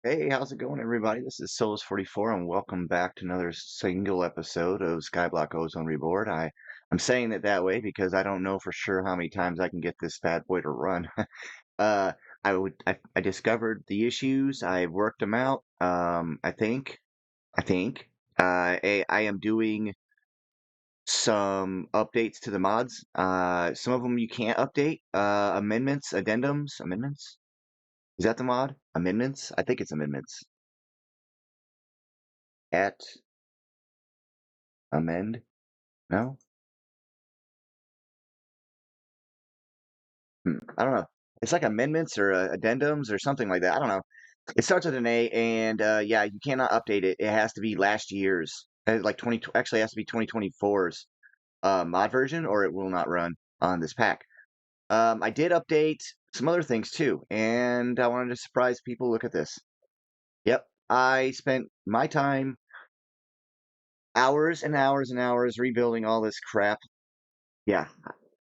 Hey, how's it going, everybody? This is Souls44, and welcome back to another single episode of Skyblock Ozone Reborn. I'm saying it that way because I don't know for sure how many times I can get this bad boy to run. uh, I discovered the issues. I worked them out. I think. I am doing some updates to the mods. Some of them you can't update. Amendments, addendums, amendments. Is that the mod? Amendments? I think it's amendments. At amend? No? I don't know. It's like amendments or addendums or something like that. I don't know. It starts with an A, and yeah, you cannot update it. It has to be last year's, like 20. Actually, it has to be 2024's mod version, or it will not run on this pack. I did update some other things too, and I wanted to surprise people. Look at this. Yep, I spent my time hours and hours and hours rebuilding all this crap. Yeah,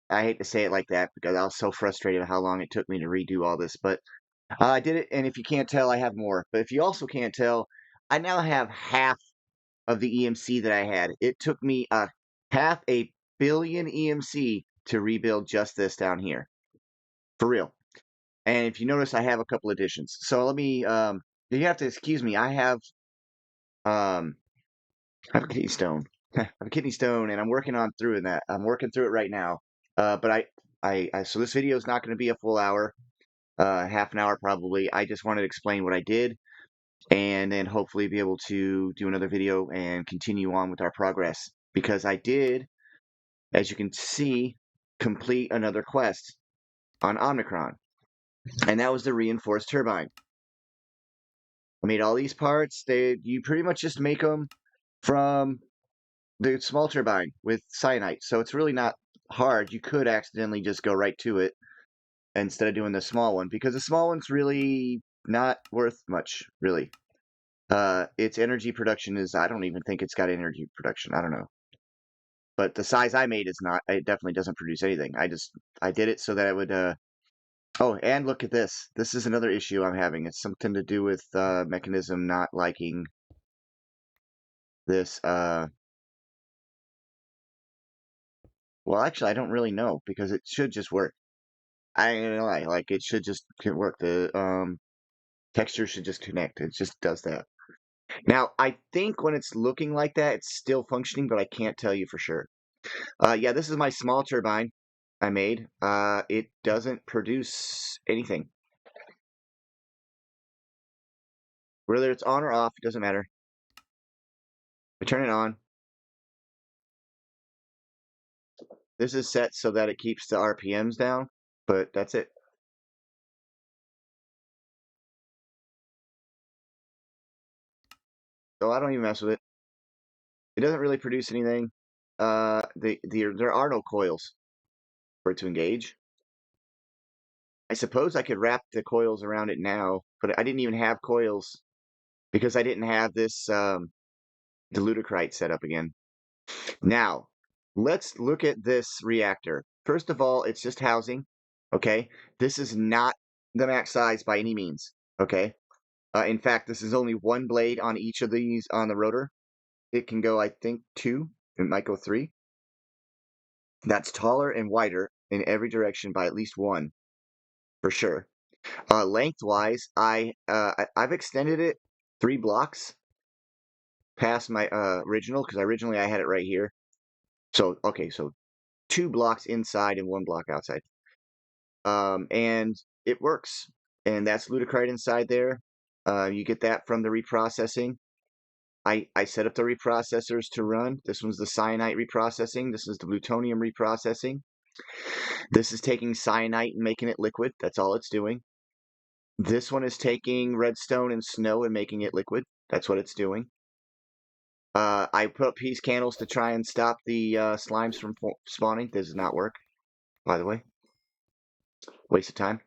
I hate to say it like that because I was so frustrated at how long it took me to redo all this, but I did it, and if you can't tell, I have more. But if you also can't tell, I now have half of the EMC that I had. It took me half a billion EMC to rebuild just this down here, for real. And if you notice, I have a couple additions. So let me. You have to excuse me. Um, I have a kidney stone. I have a kidney stone, and I'm working on through that. I'm working through it right now. But so this video is not going to be a full hour. Half an hour probably. I just wanted to explain what I did and then hopefully be able to do another video and continue on with our progress. Because I did, as you can see, complete another quest on Omicron, and that was the reinforced turbine. I made all these parts. You pretty much just make them from the small turbine with cyanite, so it's really not hard. You could accidentally just go right to it instead of doing the small one because the small one's really not worth much, really. Its energy production is, I don't even think it's got energy production. I don't know. But the size I made is not, it definitely doesn't produce anything. I did it so that it would, oh, and look at this. This is another issue I'm having. It's something to do with, Mechanism not liking this, well, actually, I don't really know because it should just work. I ain't gonna lie, like, it should just work. The, texture should just connect. It just does that. Now, I think when it's looking like that, it's still functioning, but I can't tell you for sure. Yeah, this is my small turbine I made. It doesn't produce anything. Whether it's on or off, it doesn't matter. I turn it on. This is set so that it keeps the RPMs down, but that's it. So I don't even mess with it. It doesn't really produce anything. There are no coils for it to engage. I suppose I could wrap the coils around it now, but I didn't even have coils because I didn't have this the ludicrite set up again. Now, let's look at this reactor. First of all, it's just housing, okay? This is not the max size by any means, okay? In fact, this is only one blade on each of these on the rotor. It can go, I think, two. It might go three. That's taller and wider in every direction by at least one, for sure. Lengthwise, I've extended it 3 blocks past my original because originally I had it right here. So okay, so 2 blocks inside and 1 block outside. And it works. And that's Ludicrite inside there. You get that from the reprocessing. I set up the reprocessors to run. This one's the cyanite reprocessing. This is the plutonium reprocessing. This is taking cyanite and making it liquid. That's all it's doing. This one is taking redstone and snow and making it liquid. That's what it's doing. I put up peace candles to try and stop the slimes from spawning. This does not work, by the way. Waste of time.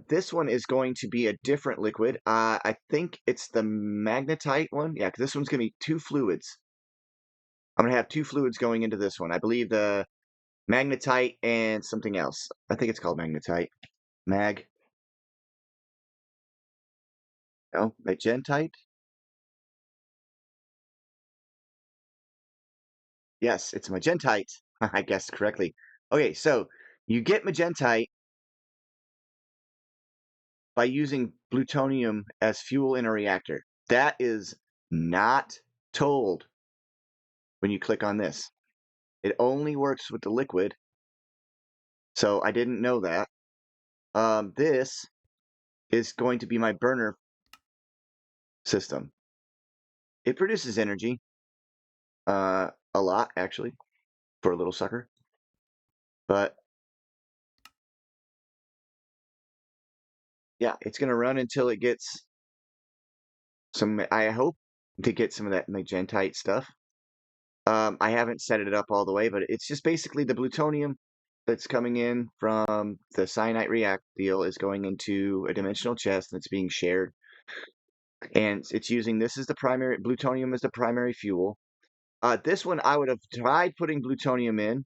This one is going to be a different liquid. I think it's the magnetite one. Yeah, 'cause this one's going to be 2 fluids. I'm going to have 2 fluids going into this one. I believe the magnetite and something else. I think it's called magnetite. Mag. Oh, magentite? Yes, it's magentite. I guessed correctly. Okay, so you get magentite by using plutonium as fuel in a reactor. That is not told when you click on this. It only works with the liquid, so I didn't know that. This is going to be my burner system. It produces energy, a lot actually, for a little sucker. But yeah, it's gonna run until it gets some. I hope to get some of that magentite stuff. I haven't set it up all the way, but it's just basically the plutonium that's coming in from the cyanide react deal is going into a dimensional chest and it's being shared. And it's using this as the primary, plutonium as the primary fuel. This one I would have tried putting plutonium in,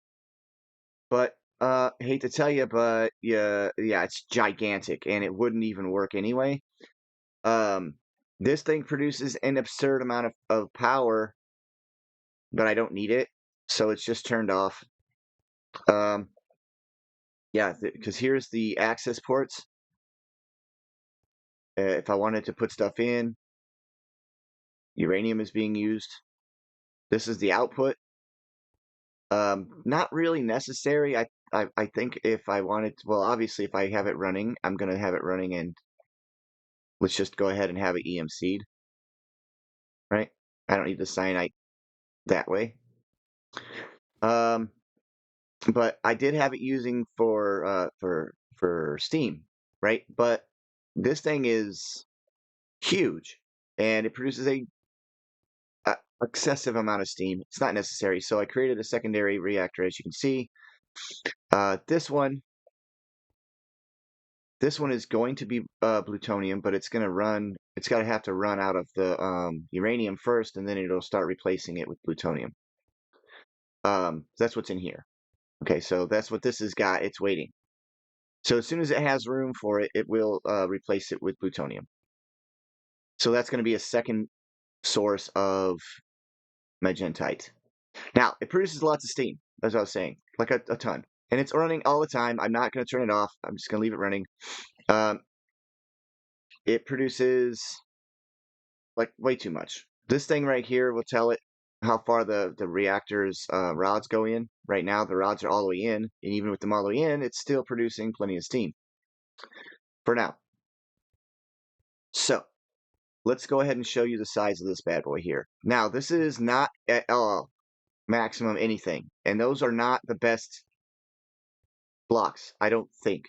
but hate to tell you, but yeah, it's gigantic and it wouldn't even work anyway. Um, this thing produces an absurd amount of power, but I don't need it, so it's just turned off. Um, yeah, because here's the access ports. If I wanted to put stuff in, uranium is being used. This is the output. Not really necessary. I think if I wanted to, well, obviously if I have it running, I'm gonna have it running and let's just go ahead and have it EMC'd, right? I don't need the cyanide that way. Um, but I did have it using for steam, right? But this thing is huge and it produces a excessive amount of steam. It's not necessary. So I created a secondary reactor, as you can see. This one is going to be plutonium, but it's going to run. It's got to have to run out of the uranium first, and then it'll start replacing it with plutonium. That's what's in here. Okay, so that's what this has got. It's waiting. So as soon as it has room for it, it will replace it with plutonium. So that's going to be a second source of magentite. Now, it produces lots of steam, as I was saying, like a ton. And it's running all the time. I'm not going to turn it off. I'm just going to leave it running. Um, it produces like way too much. This thing right here will tell it how far the reactor's rods go in. Right now, the rods are all the way in. And even with them all the way in, it's still producing plenty of steam for now. So let's go ahead and show you the size of this bad boy here. Now, this is not at all maximum anything. And those are not the best blocks, I don't think.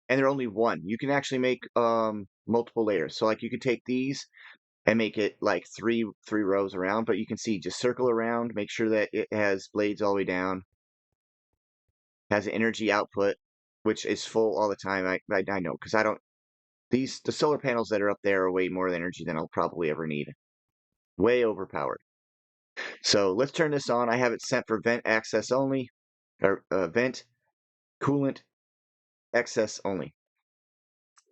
And they're only one. You can actually make multiple layers. So like you could take these and make it like three rows around, but you can see just circle around, make sure that it has blades all the way down, has an energy output, which is full all the time. I know because I don't the solar panels that are up there are way more energy than I'll probably ever need. Way overpowered. So let's turn this on. I have it set for vent access only, or vent coolant access only.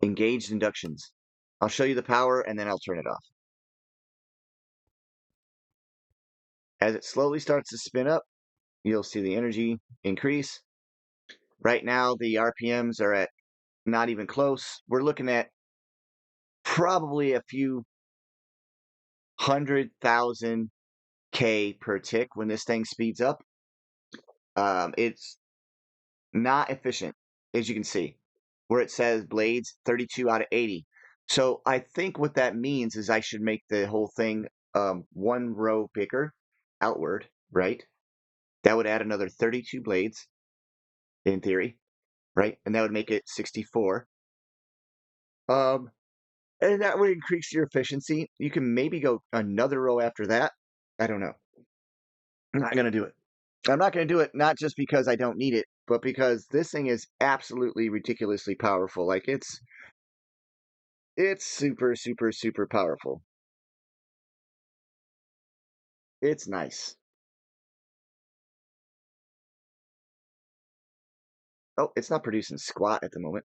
Engaged inductions. I'll show you the power and then I'll turn it off. As it slowly starts to spin up, you'll see the energy increase. Right now, the RPMs are at not even close. We're looking at probably a few 100,000 K per tick when this thing speeds up. It's not efficient, as you can see, where it says blades 32 out of 80. So I think what that means is I should make the whole thing one row bigger outward, right? That would add another 32 blades in theory, right? And that would make it 64. Um, and that would increase your efficiency. You can maybe go another row after that. I don't know. I'm not going to do it. I'm not going to do it not just because I don't need it, but because this thing is absolutely ridiculously powerful. Like it's super, super, super powerful. It's nice. Oh, it's not producing squat at the moment.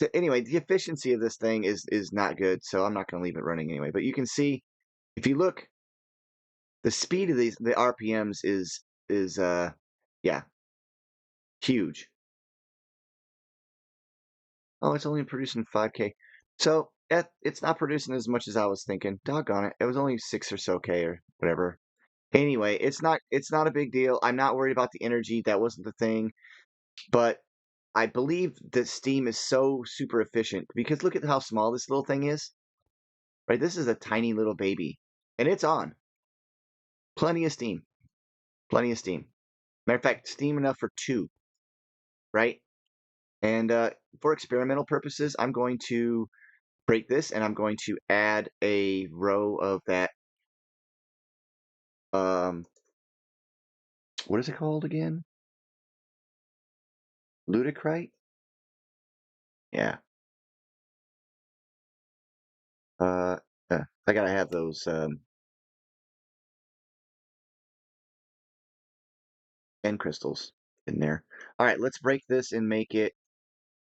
So anyway, the efficiency of this thing is not good, so I'm not going to leave it running anyway. But you can see if you look, the speed of the RPMs is yeah, huge. Oh, it's only producing 5K. So it's not producing as much as I was thinking. Doggone it. It was only 6 or so K or whatever. Anyway, it's not a big deal. I'm not worried about the energy. That wasn't the thing. But I believe that Steam is so super efficient because look at how small this little thing is. Right? This is a tiny little baby. And it's on. Plenty of steam. Plenty of steam. Matter of fact, steam enough for two, right? And for experimental purposes, I'm going to break this and I'm going to add a row of that um what is it called again? Ludicrite? Yeah. Uh I gotta have those end crystals in there. All right, let's break this and make it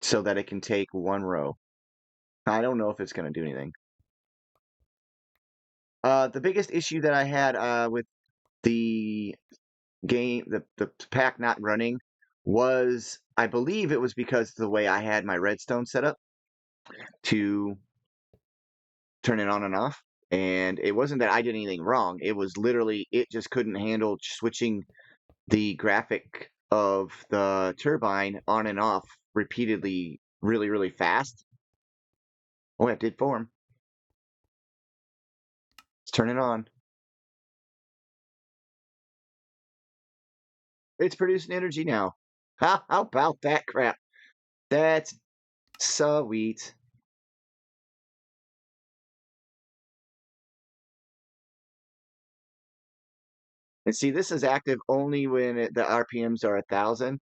so that it can take one row. I don't know if it's gonna do anything. The biggest issue that I had with the game, the pack not running, was I believe it was because of the way I had my redstone set up to turn it on and off. And it wasn't that I did anything wrong. It was literally it just couldn't handle switching the graphic of the turbine on and off repeatedly really, really fast. Oh, it did form. Let's turn it on. It's producing energy now. How about that crap? That's sweet. And see, this is active only when the RPMs are 1,000.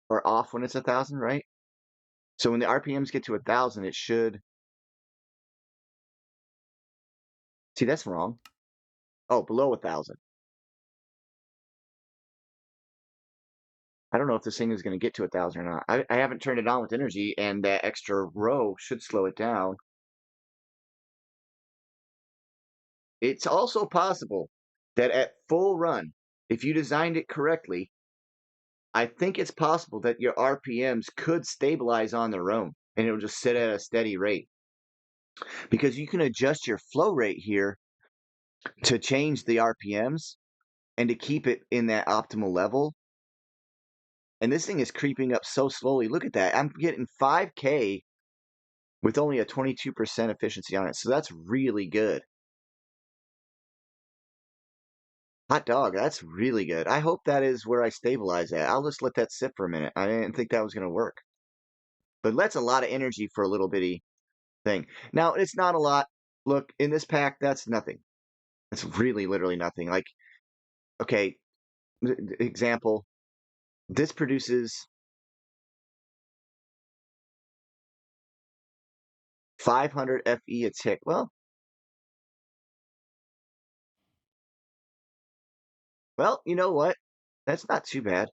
Or off when it's 1,000, right? So when the RPMs get to 1,000, it should. See, that's wrong. Oh, below 1,000. I don't know if this thing is going to get to 1,000 or not. I haven't turned it on with energy, and that extra row should slow it down. It's also possible that at full run, if you designed it correctly, I think it's possible that your RPMs could stabilize on their own and it'll just sit at a steady rate. Because you can adjust your flow rate here to change the RPMs and to keep it in that optimal level. And this thing is creeping up so slowly. Look at that. I'm getting 5K with only a 22% efficiency on it. So that's really good. Hot dog, that's really good. I hope that is where I stabilize at. I'll just let that sit for a minute. I didn't think that was going to work. But that's a lot of energy for a little bitty thing. Now, it's not a lot. Look, in this pack, that's nothing. It's really literally nothing. Like, okay, example, this produces 500 FE a tick. Well, you know what? That's not too bad.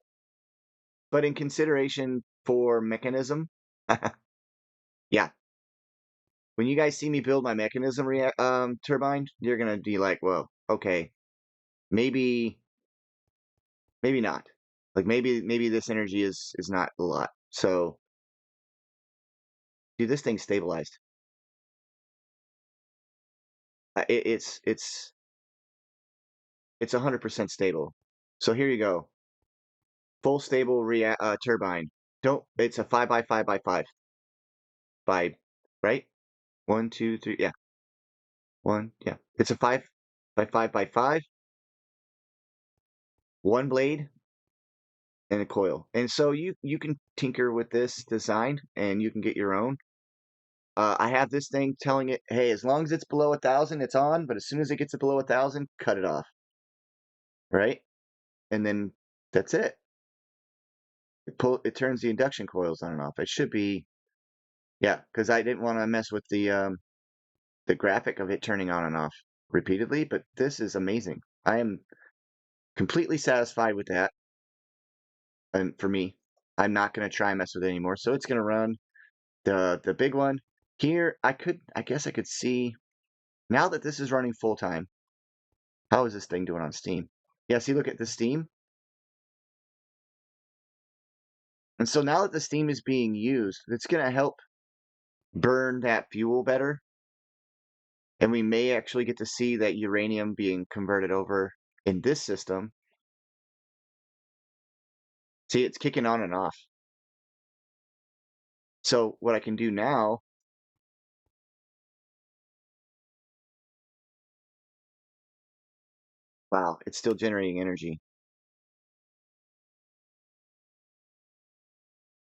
But in consideration for mechanism, yeah. When you guys see me build my mechanism turbine, you're gonna be like, "Whoa, okay, maybe, maybe not. Like maybe this energy is not a lot." So, dude, this thing's stabilized. It's 100% stable. So here you go, full stable turbine. Don't. It's a 5 by 5 by 5, right? One, two, three. Yeah, one. Yeah, it's a 5 by 5 by 5. One blade and a coil. And so you can tinker with this design and you can get your own. I have this thing telling it, hey, as long as it's below 1,000, it's on. But as soon as it gets it below 1,000, cut it off, right? And then that's it. It turns the induction coils on and off. It should be, yeah, because I didn't want to mess with the graphic of it turning on and off repeatedly. But this is amazing. I am completely satisfied with that. and for me, I'm not gonna try and mess with it anymore. So it's gonna run the big one. Here, I guess I could see now that this is running full time. How is this thing doing on Steam? Yeah, see, look at the Steam. And so now that the Steam is being used, it's gonna help burn that fuel better. And we may actually get to see that uranium being converted over in this system. See, it's kicking on and off. So what I can do now, wow, it's still generating energy.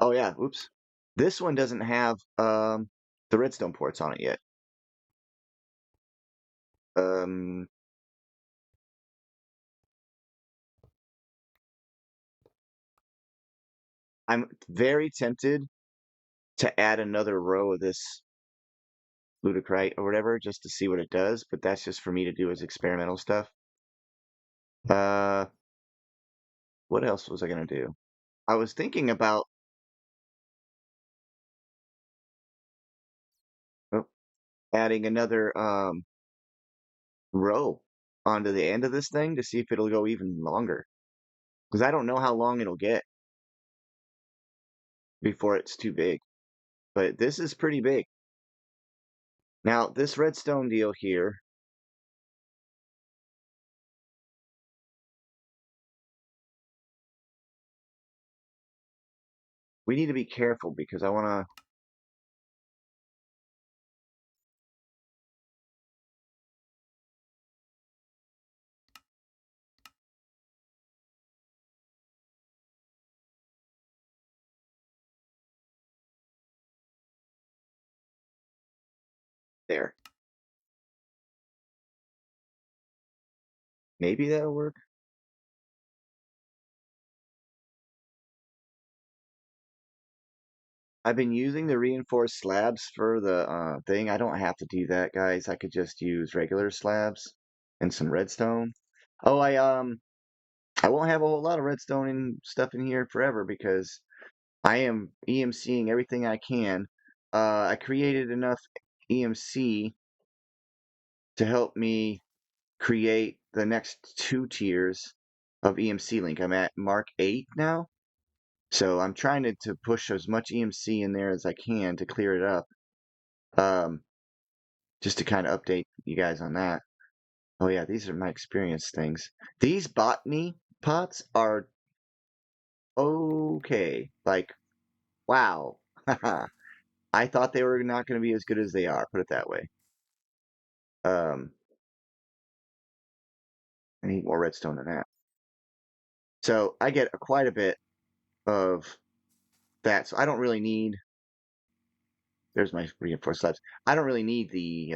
Oh yeah, oops. This one doesn't have the redstone ports on it yet. Um, I'm very tempted to add another row of this ludicrite or whatever just to see what it does, but that's just for me to do as experimental stuff. Uh, what else was I gonna do? I was thinking about oh, adding another row onto the end of this thing to see if it'll go even longer. Because I don't know how long it'll get before it's too big. But this is pretty big. Now, this redstone deal here, we need to be careful because I want to. There. Maybe that'll work. I've been using the reinforced slabs for the thing. I don't have to do that, guys. I could just use regular slabs and some redstone. Oh, I won't have a whole lot of redstone and stuff in here forever because I am EMCing everything I can. I created enough EMC to help me create the next 2 tiers of EMC link. I'm at Mark 8 now. So I'm trying to push as much EMC in there as I can to clear it up. Um, just to kind of update you guys on that. Oh yeah, these are my experience things. These botany pots are okay. Like, wow. I thought they were not going to be as good as they are, put it that way. Um, I need more redstone than that. So I get quite a bit of that. So I don't really need, there's my reinforced slabs. I don't really need the,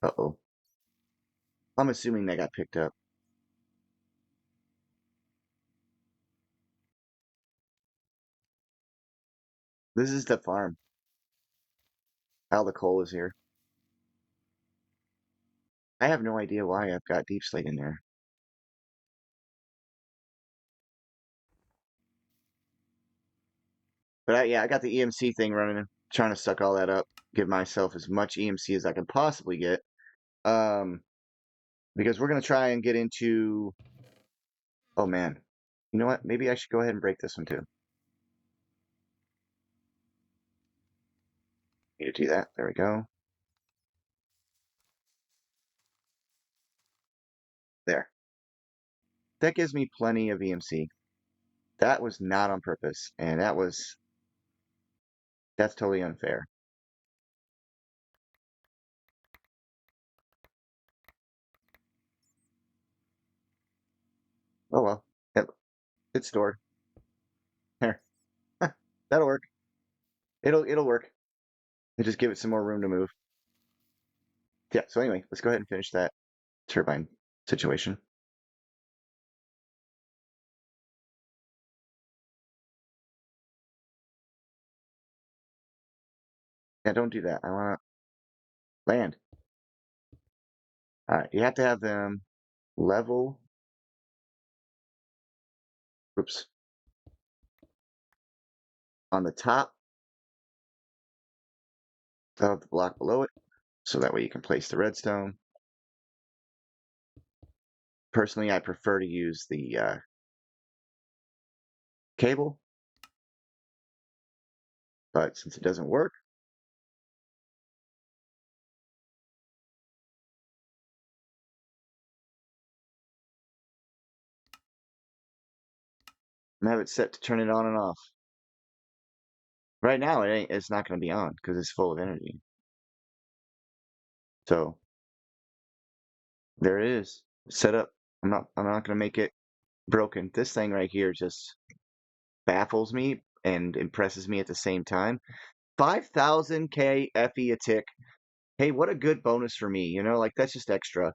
uh-oh. I'm assuming they got picked up. This is the farm. How the coal is here. I have no idea why I've got deep slate in there. But yeah, I got the EMC thing running, trying to suck all that up, give myself as much EMC as I can possibly get. Um, because we're gonna try and get into. Oh man, you know what? Maybe I should go ahead and break this one too. Need to do that. There we go. There. That gives me plenty of EMC. That was not on purpose, and that's totally unfair. Oh well, it's stored. Here, that'll work. It'll work. And just give it some more room to move. Yeah. So anyway, let's go ahead and finish that turbine situation. Yeah, don't do that. I want land. All right, you have to have them level oops, on the top of the block below it, so that way you can place the redstone. Personally, I prefer to use the cable, but since it doesn't work, I have it set to turn it on and off. Right now, it's not going to be on because it's full of energy. So there it is, set up. I'm not going to make it broken. This thing right here just baffles me and impresses me at the same time. 5,000 KFE a tick. Hey, what a good bonus for me, like that's just extra.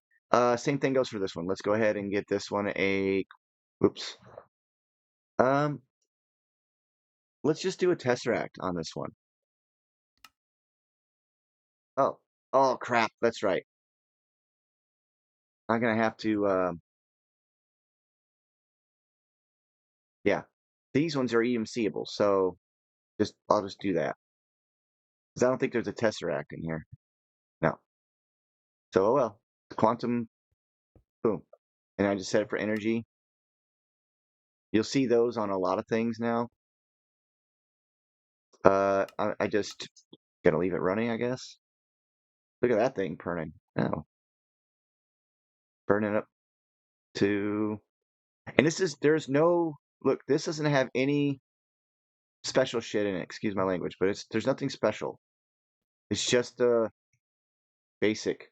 Same thing goes for this one. Let's go ahead and get this one oops. Um, let's just do a tesseract on this one. Oh, oh crap, that's right. I'm gonna have to, yeah, these ones are EMCable, so I'll just do that. Because I don't think there's a tesseract in here. No. So, oh well. Quantum, boom. And I just set it for energy. You'll see those on a lot of things now. I just gotta leave it running, I guess. Look at that thing burning. Oh, burning up to, and there's no, look, this doesn't have any special shit in it. Excuse my language, but there's nothing special. It's just the basic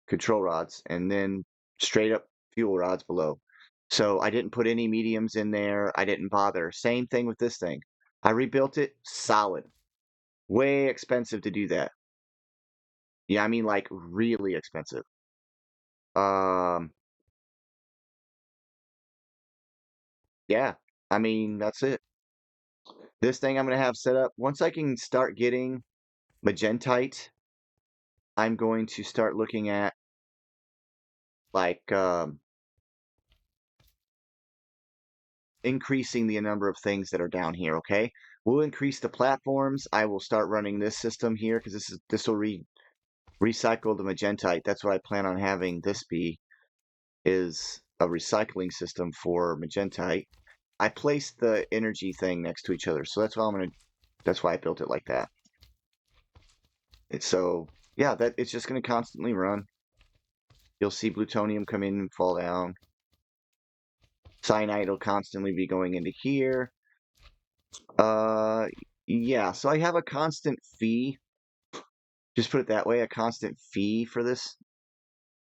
control rods and then straight up fuel rods below. So I didn't put any mediums in there. I didn't bother. Same thing with this thing. I rebuilt it solid. Way expensive to do that. Yeah, I mean like really expensive. Um, yeah, I mean that's it. This thing I'm gonna have set up once I can start getting magentite. I'm going to start looking at like increasing the number of things that are down here. Okay, we'll increase the platforms. I will start running this system here because this will recycle the magentite. That's what I plan on having this be, is a recycling system for magentite. I placed the energy thing next to each other, so that's why I built it like that. So yeah, that it's just gonna constantly run. You'll see plutonium come in and fall down. Cyanide will constantly be going into here. Yeah, so I have a constant fee. Just put it that way, a constant fee for this.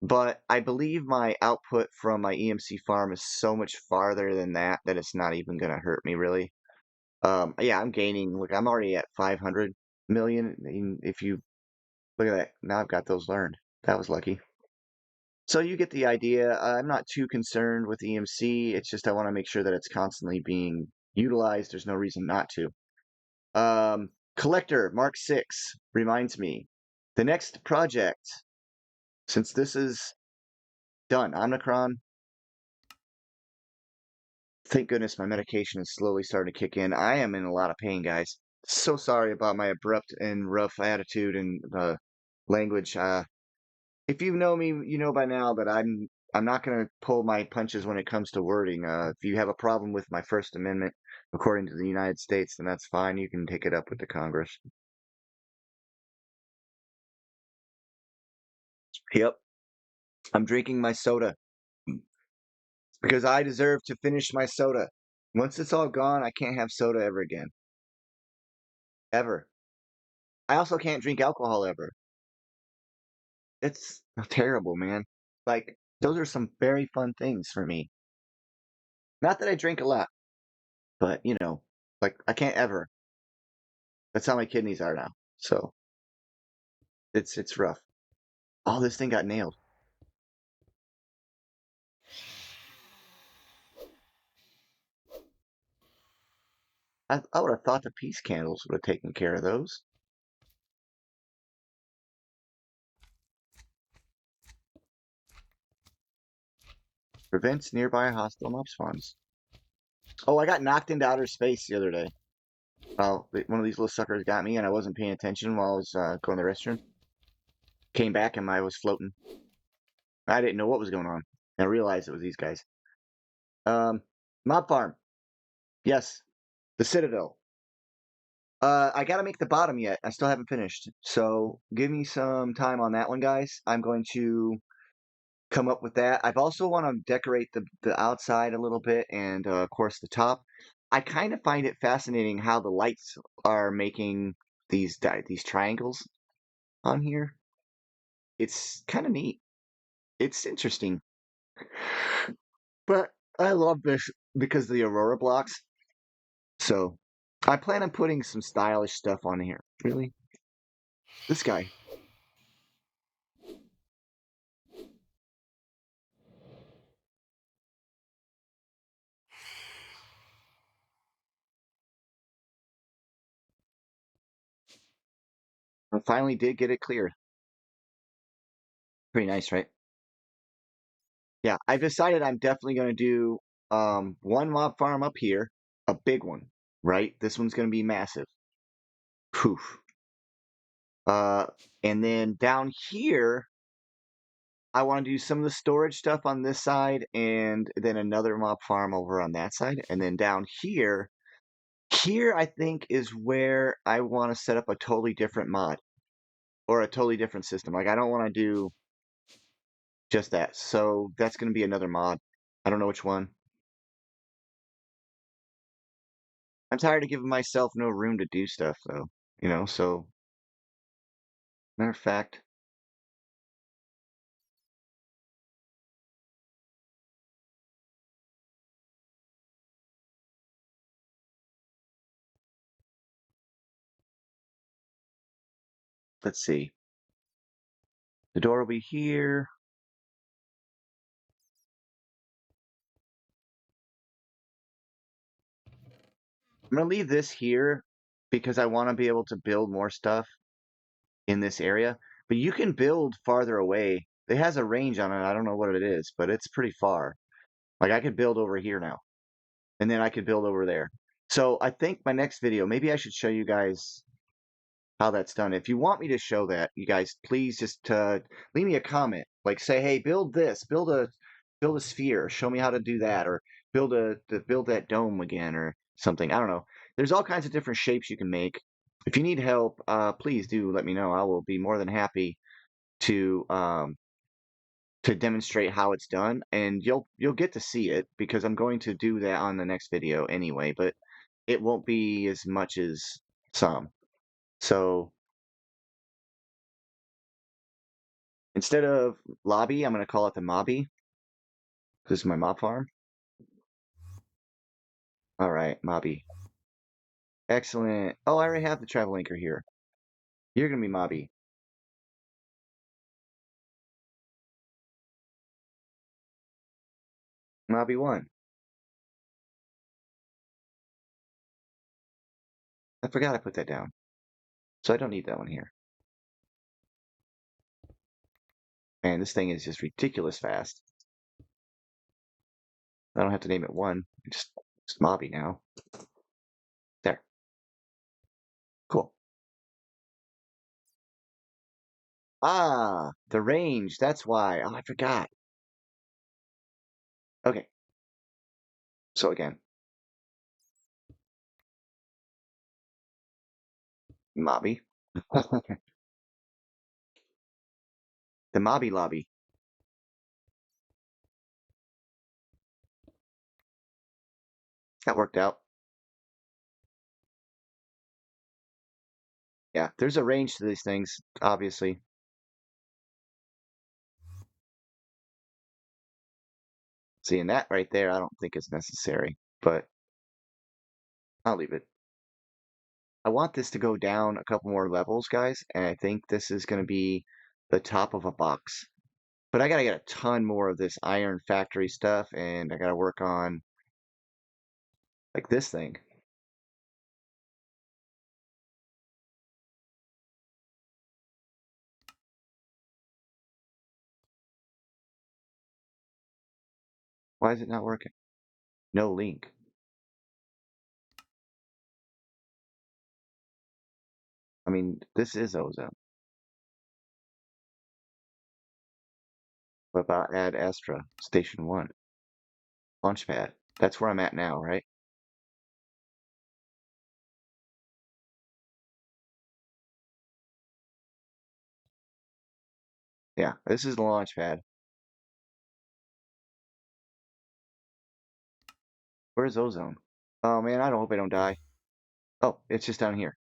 But I believe my output from my EMC farm is so much farther than that it's not even gonna hurt me really. Yeah, I'm gaining. Look, I'm already at 500 million. I mean, if you look at that, now I've got those learned. That was lucky. So you get the idea. I'm not too concerned with EMC. It's just I want to make sure that it's constantly being utilized. There's no reason not to. Collector Mark 6 reminds me, the next project, since this is done, Omicron, thank goodness my medication is slowly starting to kick in. I am in a lot of pain, guys. So sorry about my abrupt and rough attitude and language. If you know me, you know by now that I'm not going to pull my punches when it comes to wording. If you have a problem with my First Amendment, according to the United States, then that's fine. You can take it up with the Congress. Yep, I'm drinking my soda because I deserve to finish my soda. Once it's all gone, I can't have soda ever again. Ever. I also can't drink alcohol ever. It's terrible, man. Like, those are some very fun things for me. Not that I drink a lot, but like I can't ever. That's how my kidneys are now. So it's rough. Oh, this thing got nailed. I would have thought the peace candles would have taken care of those. Prevents nearby hostile mob spawns. Oh, I got knocked into outer space the other day. Well, one of these little suckers got me, and I wasn't paying attention while I was going to the restroom. Came back, and I was floating. I didn't know what was going on. I realized it was these guys. Mob farm. Yes, the Citadel. I gotta make the bottom yet. I still haven't finished. So give me some time on that one, guys. I'm going to come up with that. I've also want to decorate the outside a little bit and of course the top. I kind of find it fascinating how the lights are making these triangles on here. It's kind of neat. It's interesting. But I love this because of the Aurora blocks. So I plan on putting some stylish stuff on here. Really? This guy. I finally did get it cleared. Pretty nice, right? Yeah, I've decided I'm definitely going to do one mob farm up here, a big one, right? This one's going to be massive. Poof. Uh, and then down here, I want to do some of the storage stuff on this side, and then another mob farm over on that side. And then down here, I think is where I want to set up a totally different mod or a totally different system. Like I don't want to do just that. So that's going to be another mod. I don't know which one. I'm tired of giving myself no room to do stuff, though. So matter of fact, let's see. The door will be here. I'm gonna leave this here because I want to be able to build more stuff in this area. But you can build farther away. It has a range on it. I don't know what it is, but it's pretty far. Like I could build over here now, and then I could build over there. So I think my next video, maybe I should show you guys how that's done. If you want me to show that, you guys, please just leave me a comment. Like say, hey, build this, build a sphere, show me how to do that, or build that dome again, or something. I don't know. There's all kinds of different shapes you can make. If you need help, please do let me know. I will be more than happy to demonstrate how it's done, and you'll get to see it because I'm going to do that on the next video anyway. But it won't be as much as some. So instead of lobby, I'm going to call it the mobby. This is my mob farm. All right, mobby. Excellent. Oh, I already have the travel anchor here. You're going to be mobby. Mobby 1. I forgot I put that down. So I don't need that one here. Man, this thing is just ridiculous fast. I don't have to name it 1. It's mobby now. There. Cool. Ah, the range. That's why. Oh, I forgot. Okay. So again, mobby. The mobby lobby. That worked out. Yeah, there's a range to these things, obviously. Seeing that right there, I don't think it's necessary, but I'll leave it. I want this to go down a couple more levels, guys, and I think this is going to be the top of a box. But I got to get a ton more of this iron factory stuff, and I got to work on like this thing. Why is it not working? No link. I mean, this is Ozone. What about Ad Astra Station 1? Launchpad. That's where I'm at now, right? Yeah, this is the launchpad. Where's Ozone? Oh man, I don't hope I don't die. Oh, it's just down here.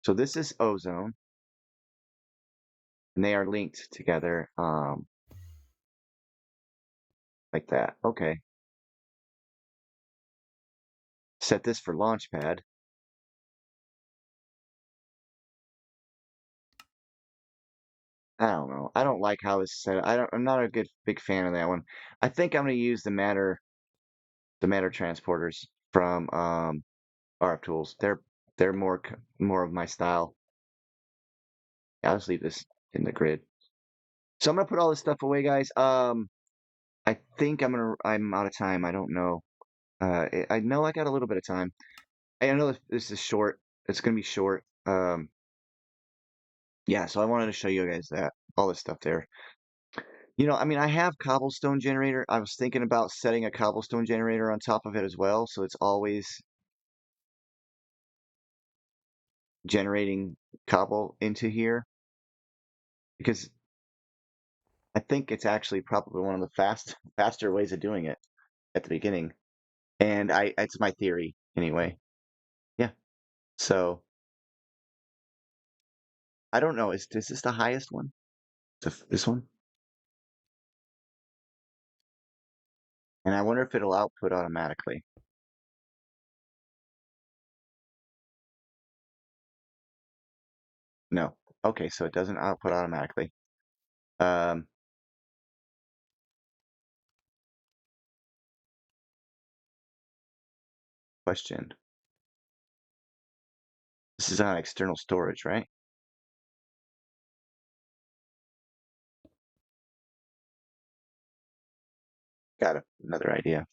So this is Ozone, and they are linked together, like that. Okay. Set this for launchpad. I don't know. I don't like how this is set. I'm not a big fan of that one. I think I'm gonna use the matter transporters from RF Tools. They're more of my style. Yeah, I'll just leave this in the grid. So I'm gonna put all this stuff away, guys. I think I'm out of time. I don't know. I know I got a little bit of time. I know this is short. It's gonna be short. Yeah. So I wanted to show you guys that all this stuff there. I mean, I have cobblestone generator. I was thinking about setting a cobblestone generator on top of it as well, so it's always generating cobble into here because I think it's actually probably one of the faster ways of doing it at the beginning. And it's my theory anyway. Yeah. So I don't know. Is this the highest one? This one? And I wonder if it'll output automatically. No. Okay, so it doesn't output automatically. Um, Question. This is on external storage, right? Got another idea.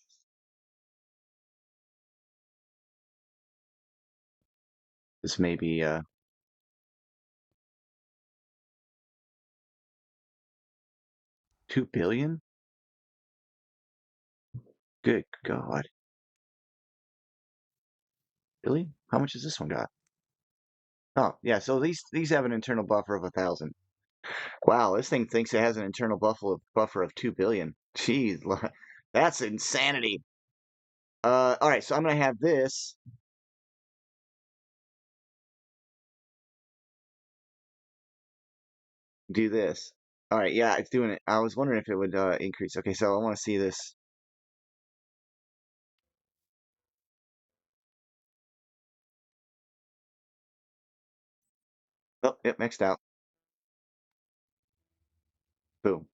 This may be 2 billion? Good God. Really? How much has this one got? Oh, yeah, so these have an internal buffer of 1,000. Wow, this thing thinks it has an internal buffer of 2 billion. Jeez, that's insanity. All right, so I'm gonna have this do this. All right, yeah, it's doing it. I was wondering if it would increase. Okay, so I want to see this. Oh, it maxed out. Boom.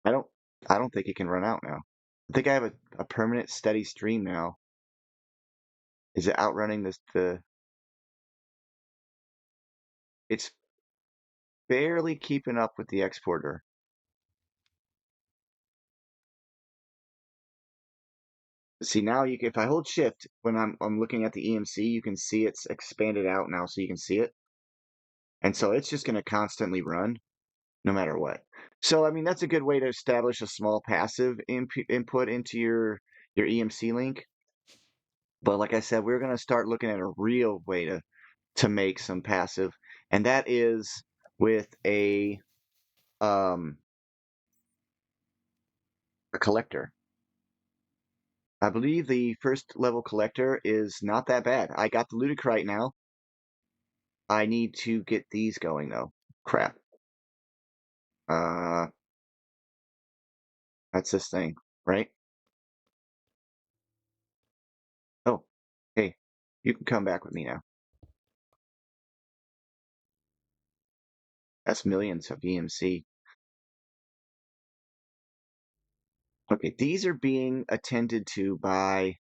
I don't I don't think it can run out now. I think I have a permanent steady stream now. Is it outrunning the it's barely keeping up with the exporter. See now if I hold shift when I'm looking at the EMC, you can see it's expanded out now so you can see it. And so it's just gonna constantly run no matter what. So I mean that's a good way to establish a small passive input into your EMC link. But like I said, we're going to start looking at a real way to make some passive, and that is with um a collector. I believe the first level collector is not that bad. I got the Ludicrite now. I need to get these going though. Crap. Uh that's this thing, right? Oh, hey, you can come back with me now. That's millions of EMC. Okay, these are being attended to by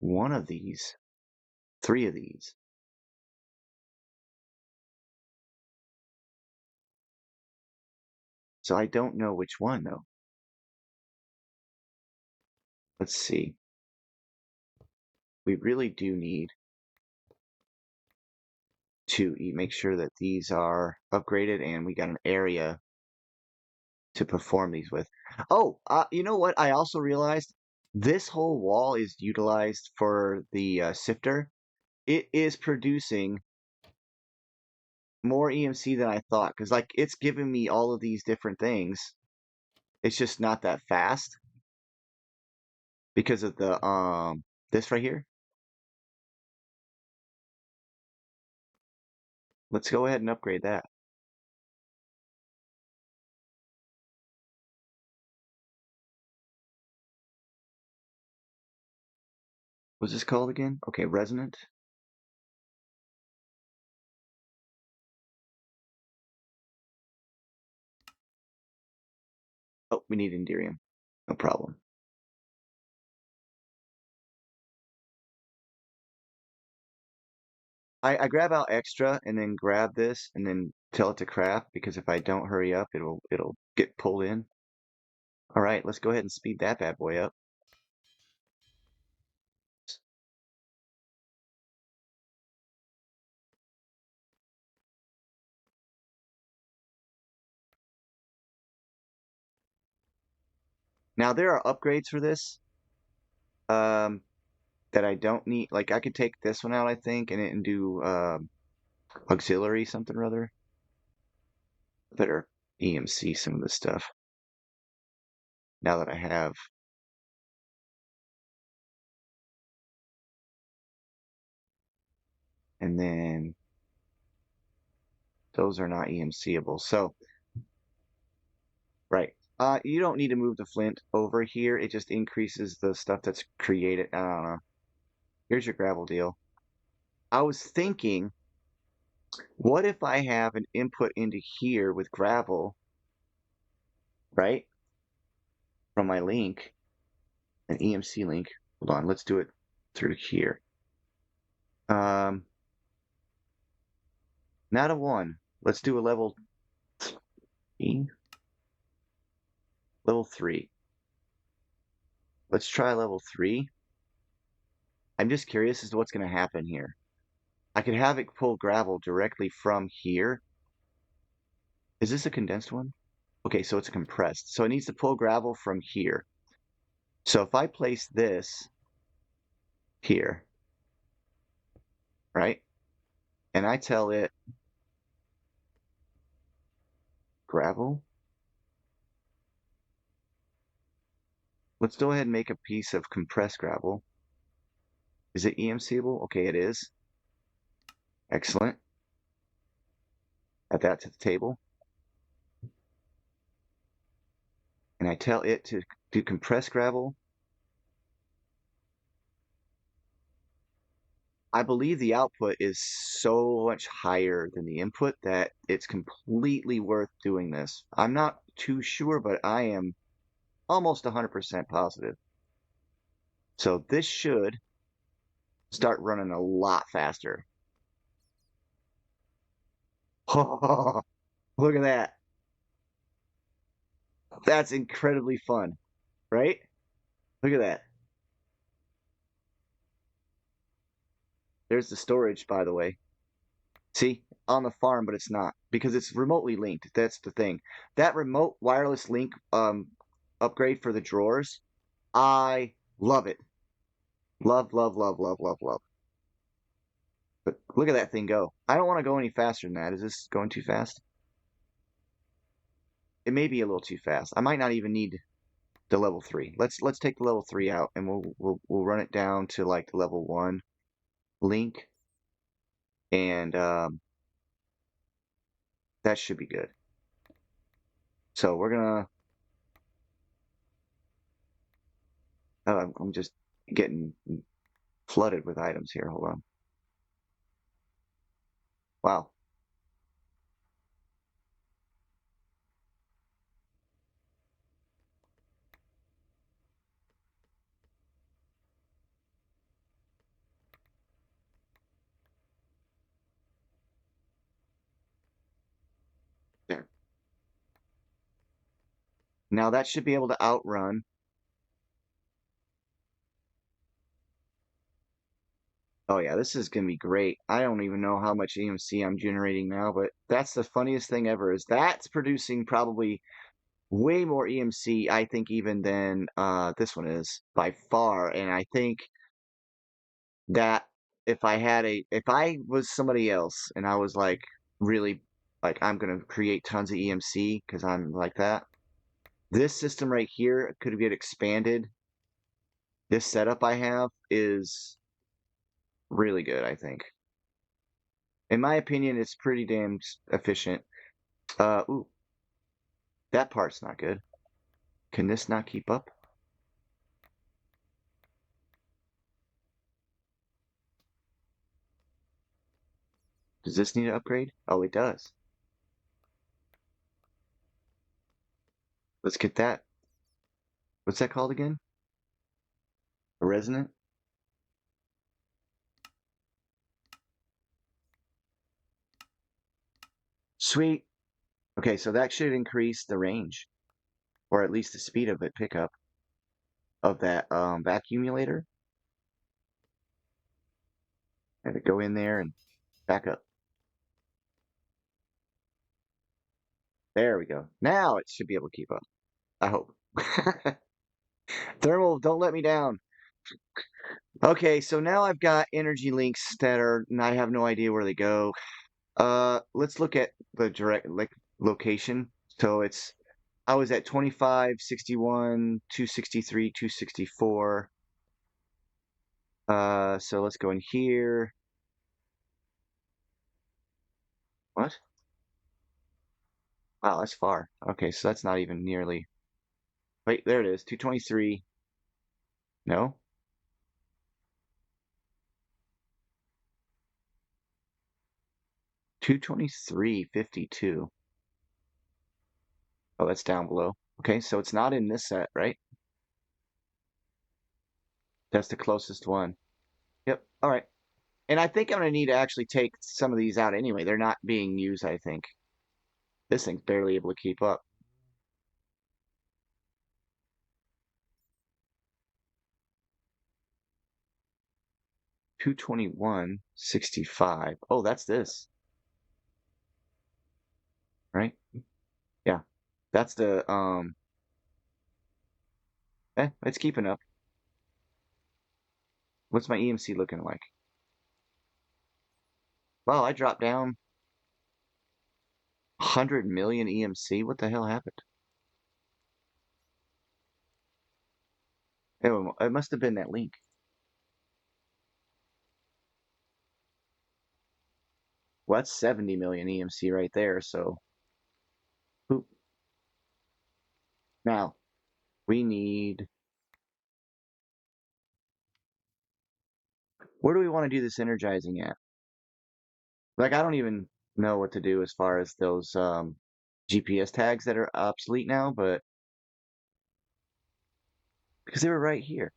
one of these, 3 of these. So I don't know which one though. Let's see. We really do need to make sure that these are upgraded and we got an area to perform these with. Oh, you know what? I also realized this whole wall is utilized for the sifter. It is producing more EMC than I thought because like it's giving me all of these different things. It's just not that fast because of the this right here. Let's go ahead and upgrade that. What's this called again? Okay, resonant. Oh, we need Enderium. No problem. I grab out extra and then grab this and then tell it to craft because if I don't hurry up, it'll get pulled in. All right, let's go ahead and speed that bad boy up. Now there are upgrades for this um, that I don't need. Like I could take this one out, I think, and do auxiliary something or other. Better EMC some of this stuff now that I have. And then those are not EMCable. So, right. You don't need to move the flint over here. It just increases the stuff that's created. I don't know. Here's your gravel deal. I was thinking, what if I have an input into here with gravel, right? From my link, an EMC link. Hold on, let's do it through here. Not a 1. Let's do a level 3. Level 3. Let's try level 3. I'm just curious as to what's going to happen here. I could have it pull gravel directly from here. Is this a condensed one? Okay, so it's compressed. So it needs to pull gravel from here. So if I place this here, right? And I tell it gravel. Let's go ahead and make a piece of compressed gravel. Is it EMCable? Okay, it is. Excellent. Add that to the table. And I tell it to do compressed gravel. I believe the output is so much higher than the input that it's completely worth doing this. I'm not too sure, but I am almost 100% positive. So this should start running a lot faster. Oh, look at that. That's incredibly fun, right? Look at that. There's the storage, by the way. See, on the farm, but it's not because it's remotely linked. That's the thing. That remote wireless link upgrade for the drawers, I love it. Love, love, love, love, love, love. But look at that thing go. I don't want to go any faster than that. Is this going too fast? It may be a little too fast. I might not even need the level 3. Let's take the level 3 out and we'll run it down to like the level 1 link and that should be good. So we're gonna I'm just getting flooded with items here. Hold on. Wow. Now that should be able to outrun. Oh yeah, this is gonna be great. I don't even know how much EMC I'm generating now, but that's the funniest thing ever is that's producing probably way more EMC, I think, even than this one is by far. And I think that if I was somebody else and I was like really like I'm gonna create tons of EMC because I'm like that, this system right here could get expanded. This setup I have is really good, I think. In my opinion, it's pretty damn efficient. Ooh, that part's not good. Can this not keep up? Does this need an upgrade? Oh, it does. Let's get that. What's that called again? A resonant? Sweet. Okay, so that should increase the range, or at least the speed of it pickup of that vacuumulator. And go in there and back up. There we go. Now it should be able to keep up. I hope. Thermal, don't let me down. Okay, so now I've got energy links that are, and I have no idea where they go. Let's look at the direct like location. So I was at 25, 61, 263, 264. So let's go in here. What? Wow, that's far. Okay, so that's not even nearly. Wait, there it is. 223. No? 223.52. Oh, that's down below. Okay, so it's not in this set, right? That's the closest one. Yep. All right. And I think I'm going to need to actually take some of these out anyway. They're not being used, I think. This thing's barely able to keep up. 221.65. Oh, that's this, right? Yeah. That's the it's keeping up. What's my EMC looking like? Wow, I dropped down 100 million EMC. What the hell happened? It must have been that link. Well, that's 70 million EMC right there, so boop. Now, we need where do we want to do this energizing at? Like I don't even know what to do as far as those GPS tags that are obsolete now, but because they were right here.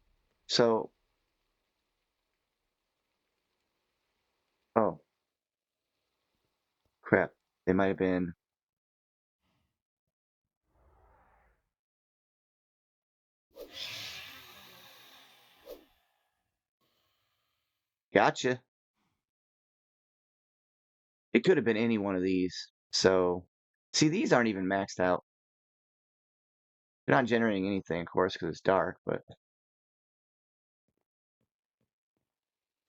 So, oh, crap. They might have been. Gotcha. It could have been any one of these. So, see, these aren't even maxed out. They're not generating anything, of course, because it's dark, but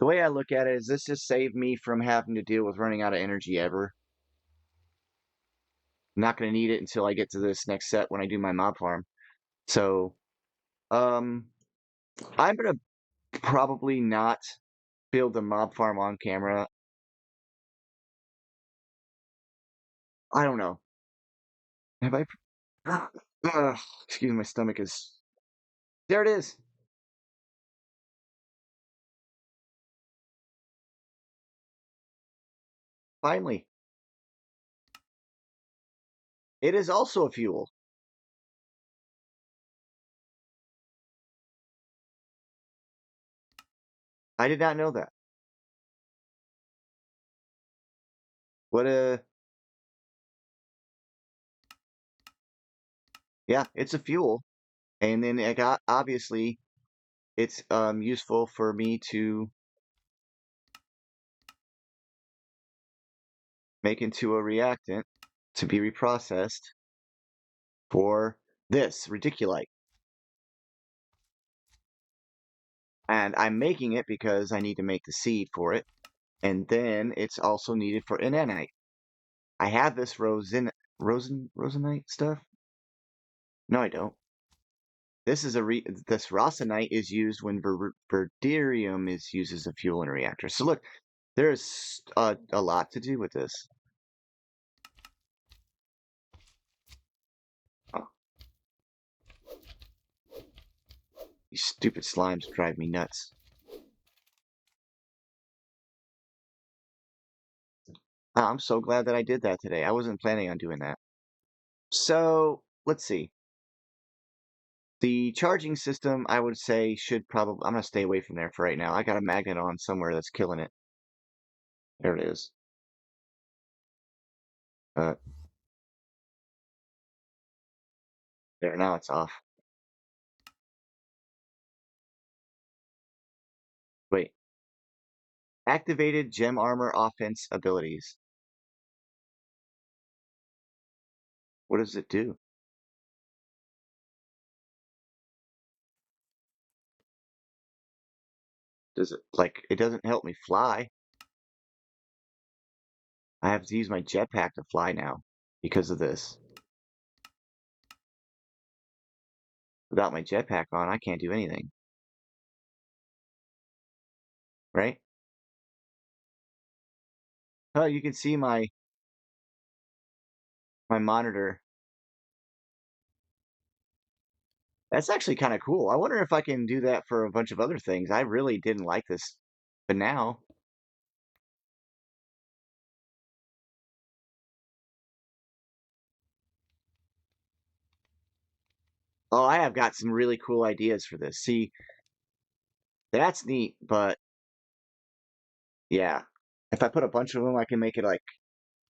the way I look at it is this just saved me from having to deal with running out of energy ever. I'm not going to need it until I get to this next set when I do my mob farm. So, um, I'm going to probably not build a mob farm on camera. I don't know. Have I? Excuse me, my stomach is. There it is. Finally. It is also a fuel. I did not know that. What a Yeah, it's a fuel. And then it got obviously it's useful for me to make into a reactant to be reprocessed for this reticulite. And I'm making it because I need to make the seed for it. And then it's also needed for nanite. I have this rosenite stuff. No, I don't. This is this rosenite is used when verderium is used as a fuel in a reactor. So look, there's a lot to do with this. Oh, these stupid slimes drive me nuts. Oh, I'm so glad that I did that today. I wasn't planning on doing that. So let's see. The charging system, I would say, should probably. I'm gonna stay away from there for right now. I got a magnet on somewhere that's killing it. There it is. Uh, there, now it's off. Wait. Activated gem armor offense abilities. What does it do? Does it, like, it doesn't help me fly. I have to use my jetpack to fly now because of this. Without my jetpack on, I can't do anything. Right? Oh, you can see my monitor. That's actually kind of cool. I wonder if I can do that for a bunch of other things. I really didn't like this, but now, oh, I have got some really cool ideas for this. See, that's neat, but yeah, if I put a bunch of them, I can make it like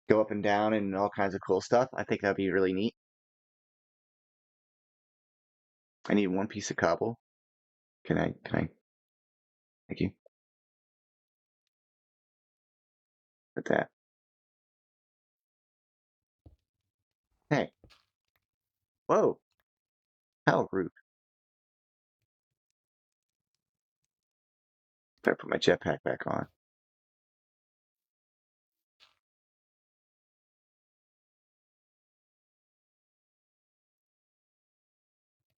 go up and down and all kinds of cool stuff. I think that'd be really neat. I need one piece of cobble. Can I, thank you. Put that. Hey, whoa, how rude. Better put my jetpack back on.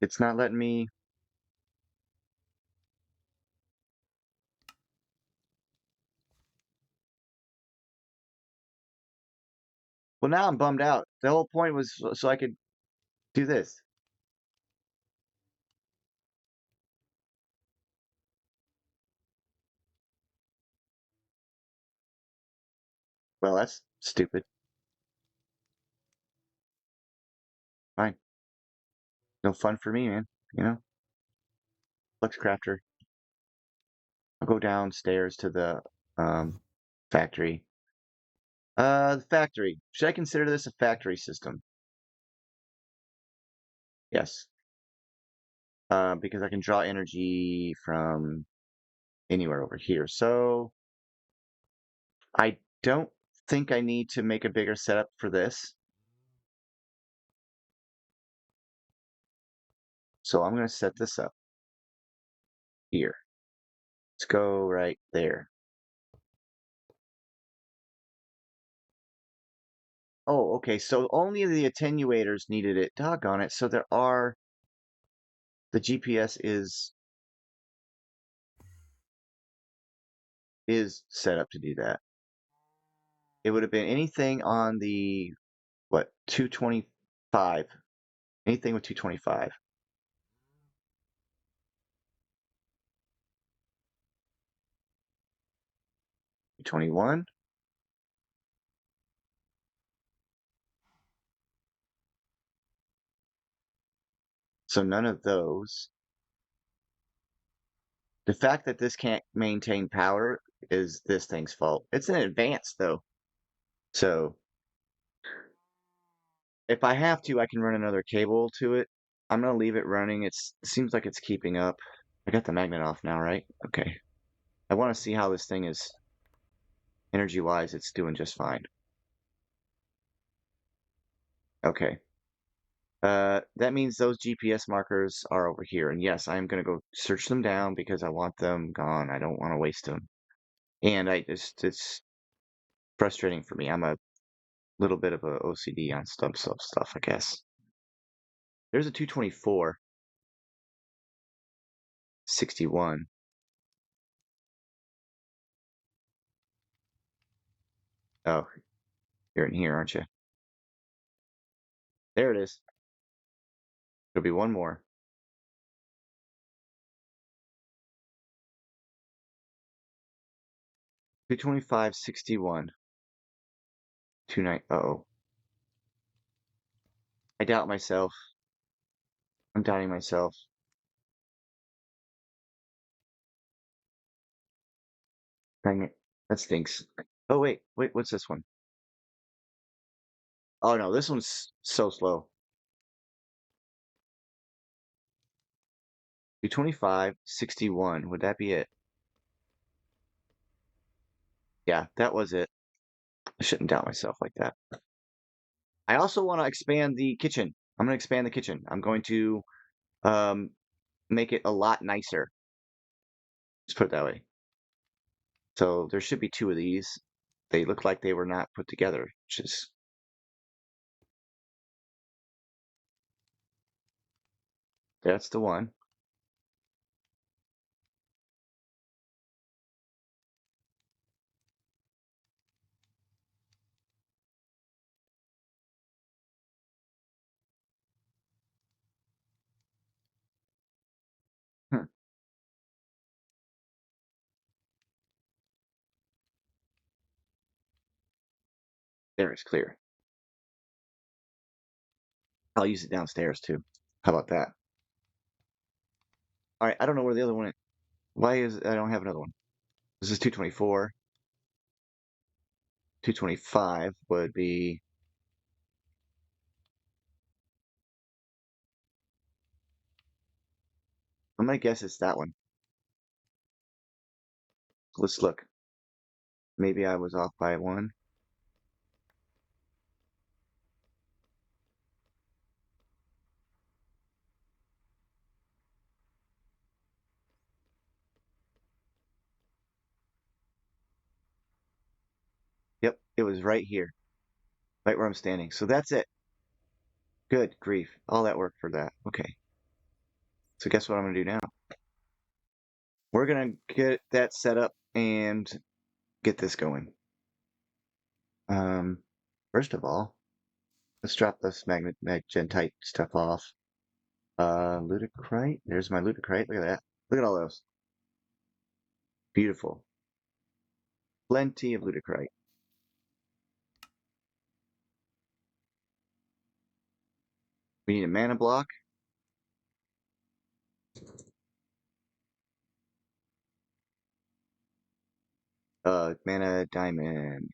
It's not letting me. Well, now I'm bummed out. The whole point was so I could do this. Well, that's stupid. Fine. No fun for me, man. You know? Flux crafter. I'll go downstairs to the factory. The factory. Should I consider this a factory system? Yes. Because I can draw energy from anywhere over here. So I don't think I need to make a bigger setup for this. So I'm going to set this up here. Let's go right there. Oh, okay. So only the attenuators needed it. Doggone it. So there are. The GPS is set up to do that. It would have been anything on the what 225. Anything with 225. 221. So none of those. The fact that this can't maintain power is this thing's fault. It's an advance though. So If I have to, I can run another cable to it. I'm gonna leave it running. It seems like it's keeping up. I got the magnet off now, right? Okay. I want to see how this thing is energy-wise. It's doing just fine. Okay. That means those GPS markers are over here. And yes, I am gonna go search them down because I want them gone. I don't want to waste them. And it's frustrating for me. I'm a little bit of a OCD on stuff, I guess. There's a 224, 61. Oh, you're in here, aren't you? There it is. There'll be one more. 225, 61. 29. Uh-oh. I doubt myself. I'm doubting myself. Dang it. That stinks. Oh, wait, what's this one? Oh, no, this one's so slow. 225, 61. Would that be it? Yeah, that was it. I shouldn't doubt myself like that. I also want to expand the kitchen. I'm going to expand the kitchen. I'm going to um, make it a lot nicer. Let's put it that way. So there should be two of these. They look like they were not put together, which is that's the one. Hmm, there is clear. I'll use it downstairs too. How about that? All right, I don't know where the other one is. Why is I don't have another one? This is 224. 225 would be. I'm gonna guess it's that one. Let's look. Maybe I was off by one. Yep, it was right here, right where I'm standing. So that's it. Good grief. All that work for that. Okay. So guess what I'm gonna do now? We're gonna get that set up and get this going. Um, First of all, let's drop this magentite stuff off. Ludicrite. There's my ludicrite. Look at that. Look at all those. Beautiful. Plenty of ludicrite. We need a mana block. Mana diamond.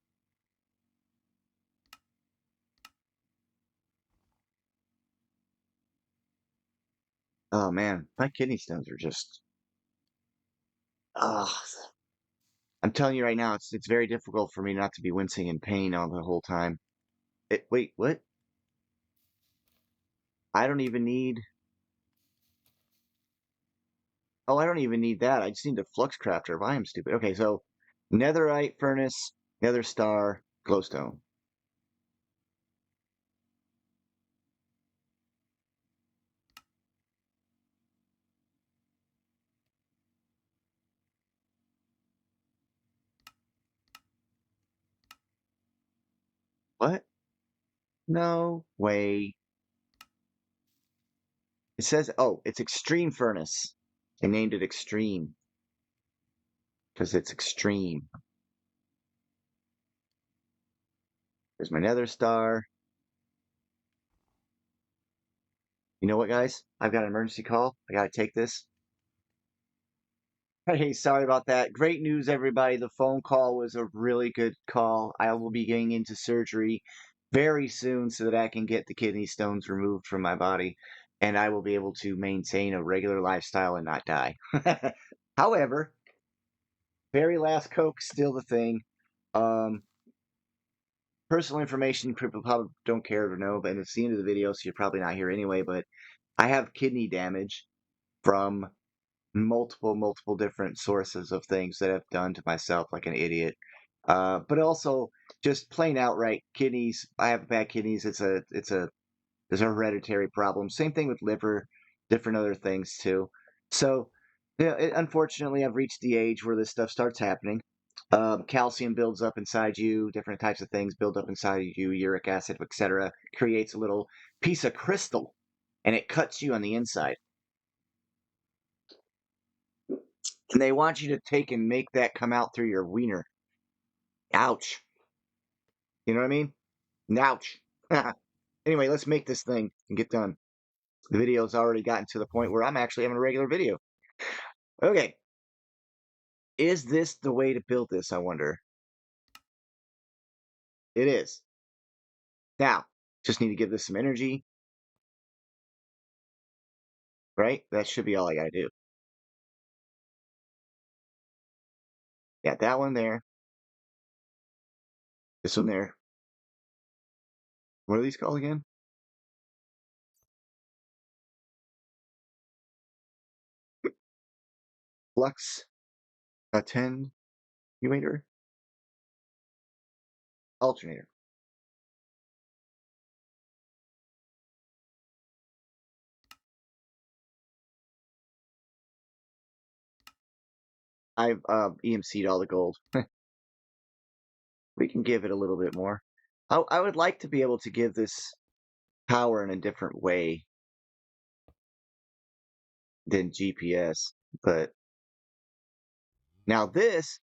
Oh man, my kidney stones are just. Ah, I'm telling you right now, it's very difficult for me not to be wincing in pain all the whole time. Wait, what? I don't even need. Oh, I don't even need that. I just need the flux crafter. If I am stupid. Okay, so netherite furnace, nether star, glowstone. What? No way. It says, oh, it's extreme furnace. They named it extreme because it's extreme. There's my nether star. You know what, guys? I've got an emergency call. I gotta take this. Hey, sorry about that. Great news, everybody. The phone call was a really good call. I will be getting into surgery very soon so that I can get the kidney stones removed from my body and I will be able to maintain a regular lifestyle and not die. However, very last Coke still the thing. Um, Personal information people probably don't care to know, but it's the end of the video, so you're probably not here anyway. But I have kidney damage from multiple different sources of things that I've done to myself like an idiot. But also just plain outright kidneys. I have bad kidneys. It's a hereditary problem. Same thing with liver, different other things too. So, yeah, unfortunately, I've reached the age where this stuff starts happening. Calcium builds up inside you, different types of things build up inside you, uric acid, etc. Creates a little piece of crystal, and it cuts you on the inside. And they want you to take and make that come out through your wiener. Ouch. You know what I mean? Ouch. Anyway, let's make this thing and get done. The video's already gotten to the point where I'm actually having a regular video. Okay. Is this the way to build this, I wonder? It is. Now, just need to give this some energy, right? That should be all I gotta do. Yeah, that one there. This one there. What are these called again? Flux attenuator? Alternator. I've EMC'd all the gold. We can give it a little bit more. I would like to be able to give this power in a different way than GPS, but now this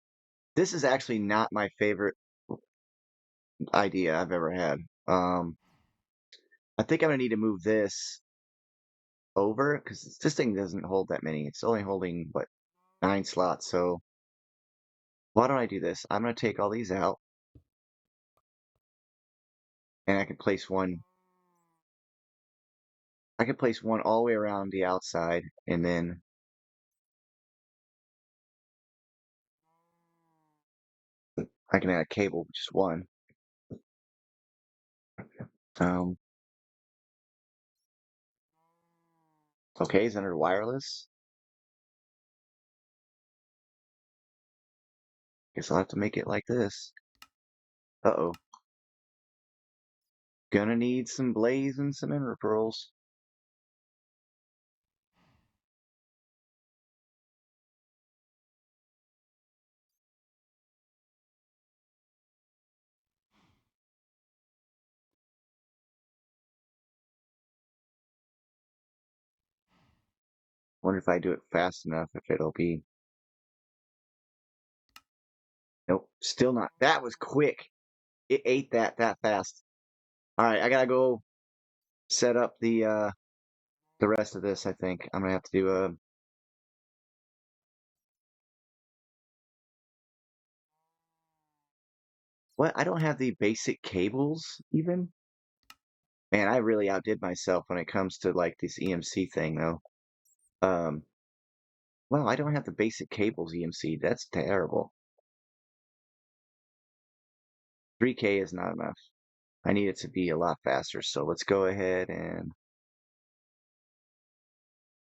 is actually not my favorite idea I've ever had. I think I'm gonna need to move this over because this thing doesn't hold that many. It's only holding what 9 slots. So why don't I do this? I'm gonna take all these out, and I can place one. I can place one all the way around the outside, and then I can add a cable, just one. Um, okay, it's under wireless. Guess I'll have to make it like this. Uh-oh. Gonna need some blaze and some ender pearls. Wonder if I do it fast enough, if it'll be. Nope, still not. That was quick. It ate that fast. All right, I gotta go set up the rest of this. I think I'm gonna have to do a. What? I don't have the basic cables even. Man, I really outdid myself when it comes to like this EMC thing though. Um, well, I don't have the basic cables EMC. That's terrible. 3K is not enough. I need it to be a lot faster. So let's go ahead and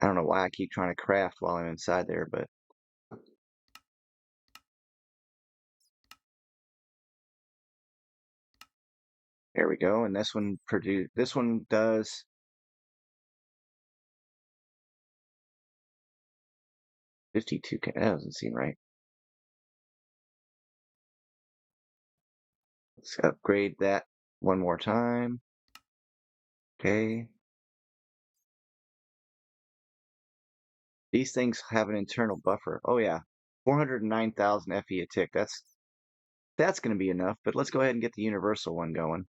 I don't know why I keep trying to craft while I'm inside there, but there we go. And this one does 52K. That doesn't seem right. Let's upgrade that one more time. Okay. These things have an internal buffer. Oh yeah. 409,000 FE a tick. That's going to be enough, but let's go ahead and get the universal one going.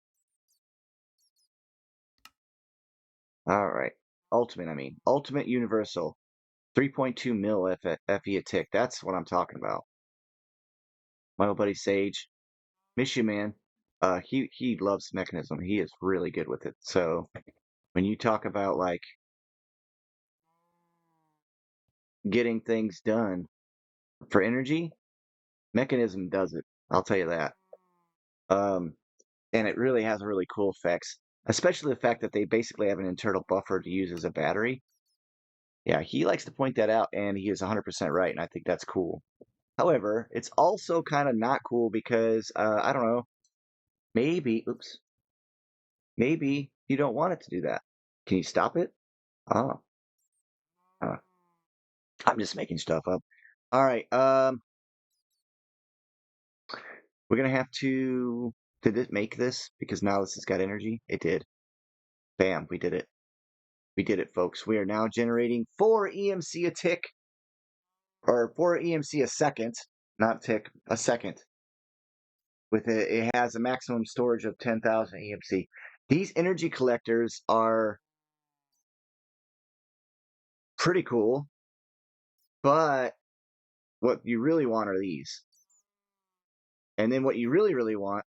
All right. Ultimate, I mean. Ultimate universal. 3.2 mil FE a tick. That's what I'm talking about. My old buddy Sage. Miss you, man. He loves mechanism. He is really good with it. So when you talk about like getting things done for energy, mechanism does it. I'll tell you that. Um, and it really has really cool effects, especially the fact that they basically have an internal buffer to use as a battery. Yeah, he likes to point that out, and he is 100% right, and I think that's cool. However, it's also kind of not cool because I don't know, maybe, oops, maybe you don't want it to do that. Can you stop it? Oh, uh, I'm just making stuff up. All right, we're gonna have to. Did it make this? Because now this has got energy. It did. Bam, we did it. We did it, folks. We are now generating 4 EMC a tick, or 4 EMC a second, not tick, a second. With it has a maximum storage of 10,000 EMC. These energy collectors are pretty cool, but what you really want are these. And then what you really, really want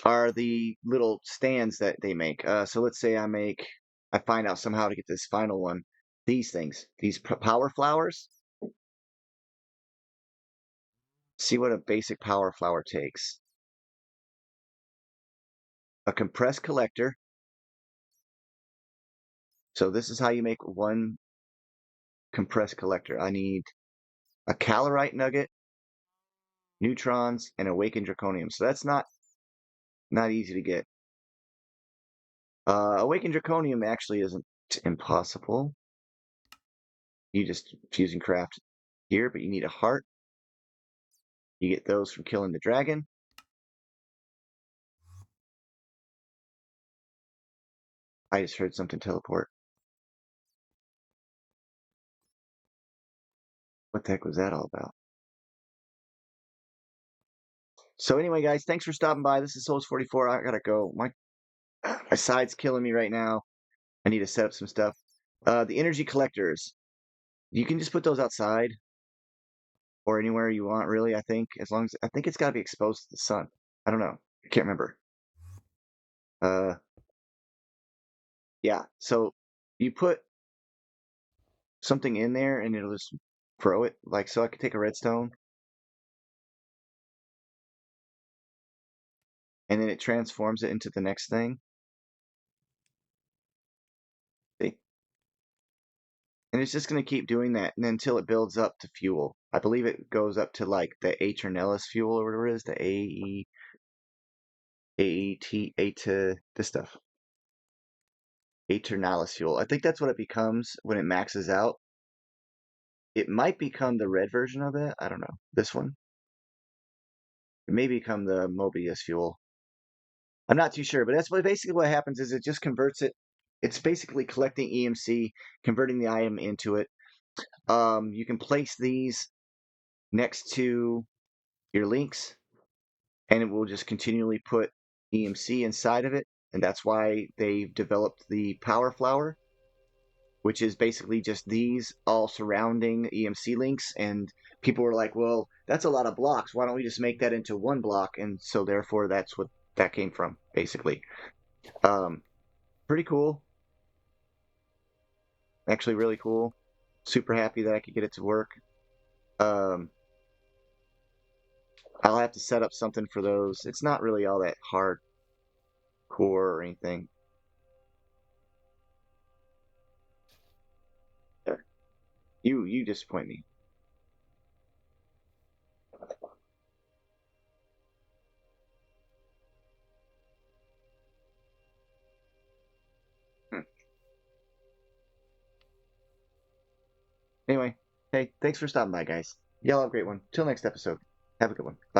are the little stands that they make. So let's say I find out somehow to get this final one. These things, these power flowers. See what a basic power flower takes. A compressed collector. So this is how you make one compressed collector. I need a calorite nugget, neutrons, and awakened draconium. So that's not easy to get. Awakened draconium actually isn't impossible. You just fuse and craft here, but you need a heart. You get those from killing the dragon. I just heard something teleport. What the heck was that all about? So anyway, guys, thanks for stopping by. This is Souls44. I gotta go. My side's killing me right now. I need to set up some stuff. The energy collectors. You can just put those outside or anywhere you want, really, I think. As long as I think it's gotta be exposed to the sun. I don't know. I can't remember. Uh yeah. So you put something in there and it'll just throw it. Like so I could take a redstone and then it transforms it into the next thing. See? And it's just going to keep doing that and until it builds up to fuel. I believe it goes up to like the Aeternalis fuel or whatever it is, the A to this stuff. Aeternalis fuel. I think that's what it becomes when it maxes out. It might become the red version of it. I don't know. This one. It may become the Mobius fuel. I'm not too sure, but that's basically what happens is it just converts it. It's basically collecting EMC, converting the item into it. You can place these next to your links and it will just continually put EMC inside of it. And that's why they've developed the power flower, which is basically just these all surrounding EMC links. And people were like, well, that's a lot of blocks. Why don't we just make that into one block? And so therefore that's what that came from, basically. Pretty cool. Actually really cool. Super happy that I could get it to work. Um, I'll have to set up something for those. It's not really all that hard core or anything. There. You disappoint me. Hmm. Anyway, hey, thanks for stopping by, guys. Y'all have a great one. Till next episode. Have a good one. Bye.